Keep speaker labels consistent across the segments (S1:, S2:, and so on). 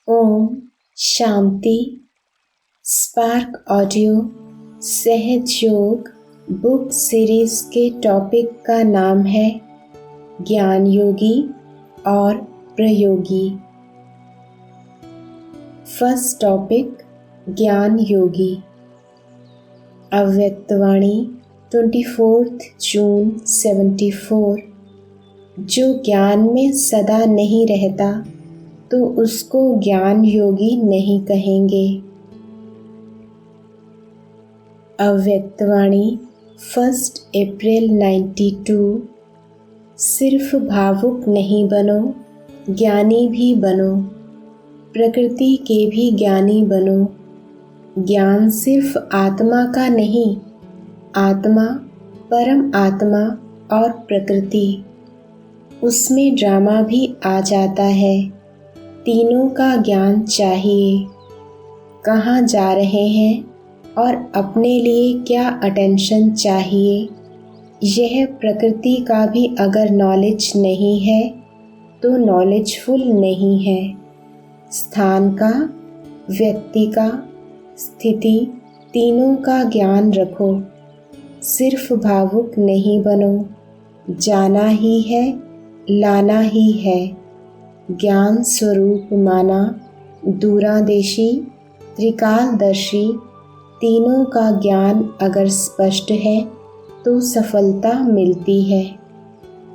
S1: Om Shanti. Spark audio सहज योग book series के टॉपिक का नाम है ज्ञान योगी और प्रयोगी। फर्स्ट टॉपिक ज्ञान योगी। अव्यक्तवाणी 24 जून 74। जो ज्ञान में सदा नहीं रहता तो उसको ज्ञान योगी नहीं कहेंगे। अव्यक्तवाणी 1 अप्रैल 92। सिर्फ भावुक नहीं बनो, ज्ञानी भी बनो। प्रकृति के भी ज्ञानी बनो। ज्ञान सिर्फ आत्मा का नहीं, आत्मा, परम आत्मा और प्रकृति, उसमें ड्रामा भी आ जाता है। तीनों का ज्ञान चाहिए। कहाँ जा रहे हैं और अपने लिए क्या अटेंशन चाहिए, यह प्रकृति का भी अगर नॉलेज नहीं है तो नॉलेजफुल नहीं है। स्थान का, व्यक्ति का, स्थिति, तीनों का ज्ञान रखो। सिर्फ भावुक नहीं बनो। जाना ही है, लाना ही है। ज्ञान स्वरूप माना, दूरादेशी, त्रिकालदर्शी, तीनों का ज्ञान अगर स्पष्ट है तो सफलता मिलती है।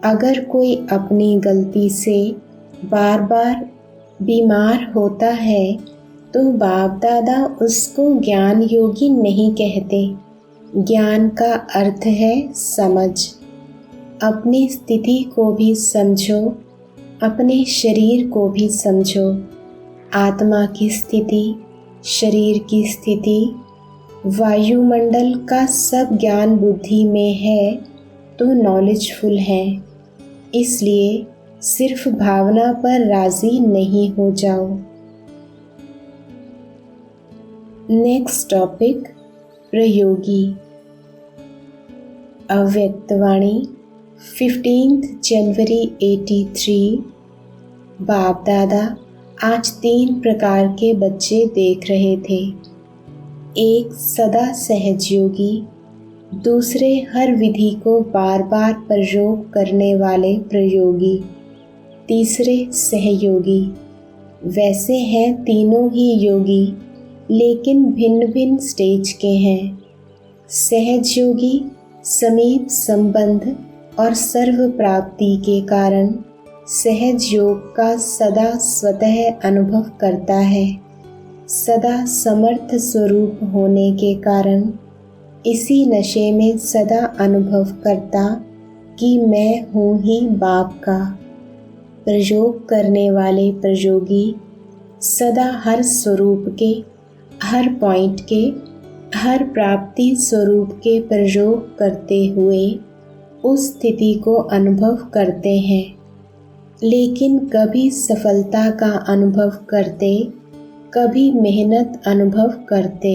S1: अगर कोई अपनी गलती से बार बार बीमार होता है तो बाप दादा उसको ज्ञान योगी नहीं कहते। ज्ञान का अर्थ है समझ। अपनी स्थिति को भी समझो, अपने शरीर को भी समझो। आत्मा की स्थिति, शरीर की स्थिति, वायुमंडल का सब ज्ञान बुद्धि में है तो नॉलेजफुल है। इसलिए सिर्फ भावना पर राजी नहीं हो जाओ। नेक्स्ट टॉपिक प्रयोगी। अव्यक्तवाणी 15 जनवरी 83। बाप दादा आज 3 प्रकार के बच्चे देख रहे थे। एक सदा सहजयोगी, दूसरे हर विधि को बार बार प्रयोग करने वाले प्रयोगी, तीसरे सहयोगी। वैसे हैं तीनों ही योगी लेकिन भिन्न भिन्न स्टेज के हैं। सहजयोगी समीप संबंध और सर्व प्राप्ति के कारण सहज योग का सदा स्वतः अनुभव करता है। सदा समर्थ स्वरूप होने के कारण इसी नशे में सदा अनुभव करता कि मैं हूँ ही बाप का। प्रयोग करने वाले प्रयोगी सदा हर स्वरूप के, हर पॉइंट के, हर प्राप्ति स्वरूप के प्रयोग करते हुए उस स्थिति को अनुभव करते हैं, लेकिन कभी सफलता का अनुभव करते, कभी मेहनत अनुभव करते।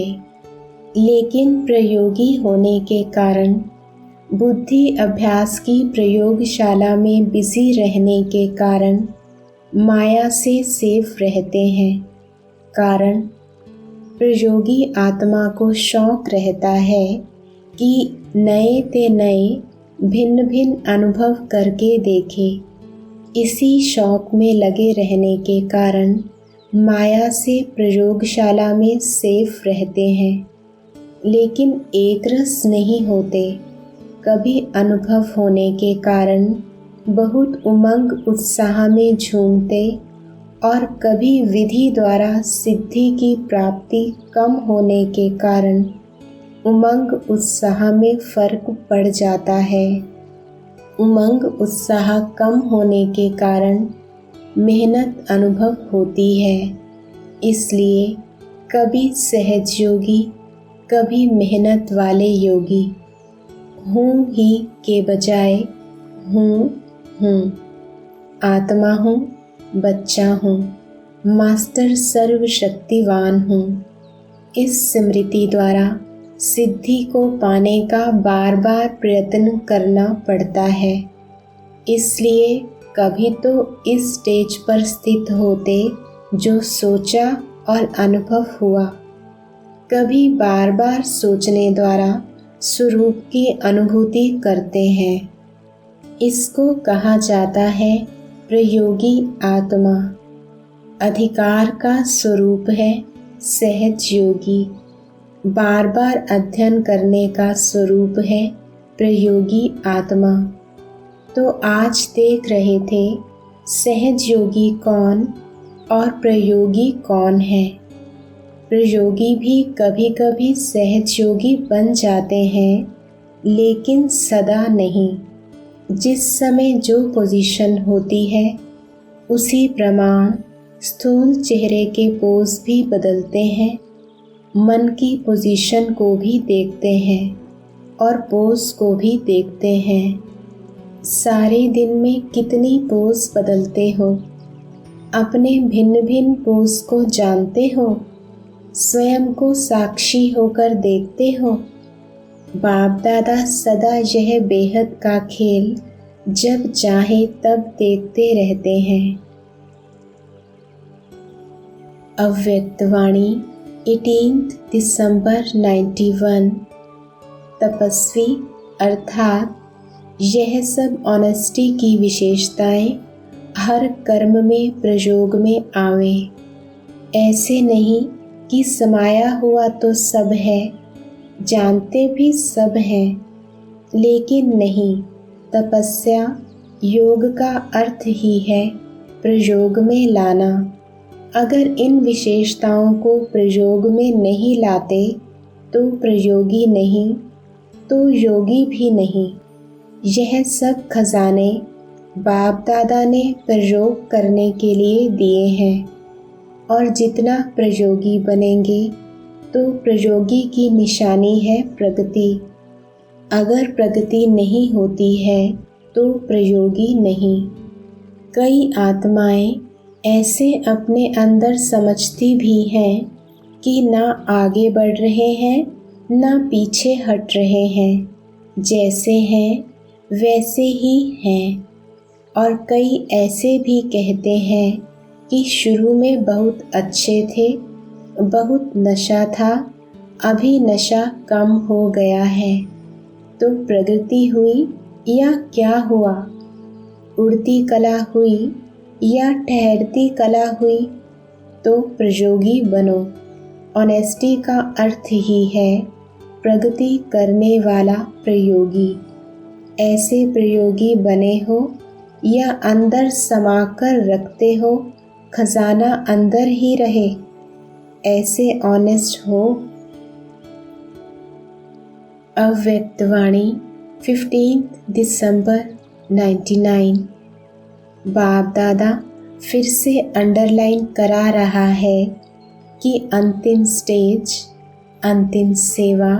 S1: लेकिन प्रयोगी होने के कारण बुद्धि अभ्यास की प्रयोगशाला में बिजी रहने के कारण माया से सेफ रहते हैं। कारण प्रयोगी आत्मा को शौक रहता है कि नए ते नए भिन्न भिन्न अनुभव करके देखे। इसी शौक में लगे रहने के कारण माया से प्रयोगशाला में सेफ रहते हैं, लेकिन एक रस नहीं होते। कभी अनुभव होने के कारण बहुत उमंग उत्साह में झूमते और कभी विधि द्वारा सिद्धि की प्राप्ति कम होने के कारण उमंग उत्साह में फर्क पड़ जाता है। उमंग उत्साह कम होने के कारण मेहनत अनुभव होती है। इसलिए कभी सहज योगी, कभी मेहनत वाले योगी। हूँ ही के बजाय हूँ। आत्मा हूँ, बच्चा हूँ, मास्टर सर्वशक्तिवान हूँ। इस स्मृति द्वारा सिद्धि को पाने का बार बार प्रयत्न करना पड़ता है। इसलिए कभी तो इस स्टेज पर स्थित होते जो सोचा और अनुभव हुआ, कभी बार बार सोचने द्वारा स्वरूप की अनुभूति करते हैं। इसको कहा जाता है प्रयोगी आत्मा। अधिकार का स्वरूप है सहज योगी। बार बार अध्ययन करने का स्वरूप है प्रयोगी आत्मा। तो आज देख रहे थे सहज योगी कौन और प्रयोगी कौन है। प्रयोगी भी कभी कभी सहज योगी बन जाते हैं, लेकिन सदा नहीं। जिस समय जो पोजीशन होती है उसी प्रमाण स्थूल चेहरे के पोज भी बदलते हैं, मन की पोजीशन को भी देखते हैं और पोज को भी देखते हैं। सारे दिन में कितनी पोज बदलते हो? अपने भिन्न भिन्न पोज को जानते हो? स्वयं को साक्षी होकर देखते हो? बाप दादा सदा यह बेहद का खेल जब चाहे तब देखते रहते हैं। अव्यक्तवाणी 18 दिसंबर 91। तपस्वी अर्थात यह सब ऑनेस्टी की विशेषताएं हर कर्म में प्रयोग में आवे। ऐसे नहीं कि समाया हुआ तो सब है, जानते भी सब हैं, लेकिन नहीं। तपस्या योग का अर्थ ही है प्रयोग में लाना। अगर इन विशेषताओं को प्रयोग में नहीं लाते तो प्रयोगी नहीं, तो योगी भी नहीं। यह सब खजाने बाप दादा ने प्रयोग करने के लिए दिए हैं, और जितना प्रयोगी बनेंगे तो प्रयोगी की निशानी है प्रगति। अगर प्रगति नहीं होती है तो प्रयोगी नहीं। कई आत्माएं ऐसे अपने अंदर समझती भी हैं कि ना आगे बढ़ रहे हैं ना पीछे हट रहे हैं, जैसे हैं वैसे ही हैं। और कई ऐसे भी कहते हैं कि शुरू में बहुत अच्छे थे, बहुत नशा था, अभी नशा कम हो गया है। तो प्रगति हुई या क्या हुआ? उड़ती कला हुई या ठहरती कला हुई? तो प्रयोगी बनो। ऑनेस्टी का अर्थ ही है प्रगति करने वाला प्रयोगी। ऐसे प्रयोगी बने हो या अंदर समाकर रखते हो, खजाना अंदर ही रहे, ऐसे ऑनेस्ट हो। अव्यक्तवाणी 15 दिसंबर 99। बाप दादा फिर से अंडरलाइन करा रहा है कि अंतिम स्टेज, अंतिम सेवा,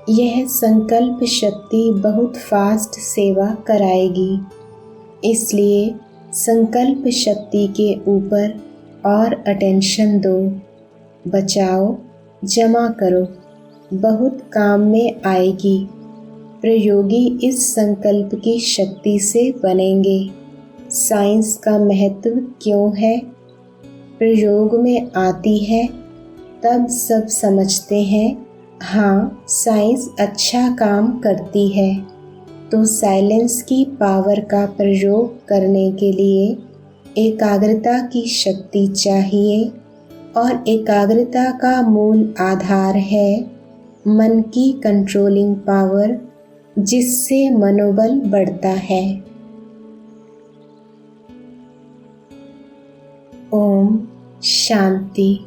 S1: यह संकल्प शक्ति बहुत फास्ट सेवा कराएगी। इसलिए संकल्प शक्ति के ऊपर और अटेंशन दो, बचाओ, जमा करो, बहुत काम में आएगी। प्रयोगी इस संकल्प की शक्ति से बनेंगे। साइंस का महत्व क्यों है? प्रयोग में आती है तब सब समझते हैं हाँ साइंस अच्छा काम करती है। तो साइलेंस की पावर का प्रयोग करने के लिए एकाग्रता की शक्ति चाहिए, और एकाग्रता का मूल आधार है मन की कंट्रोलिंग पावर, जिससे मनोबल बढ़ता है। ओम शांति।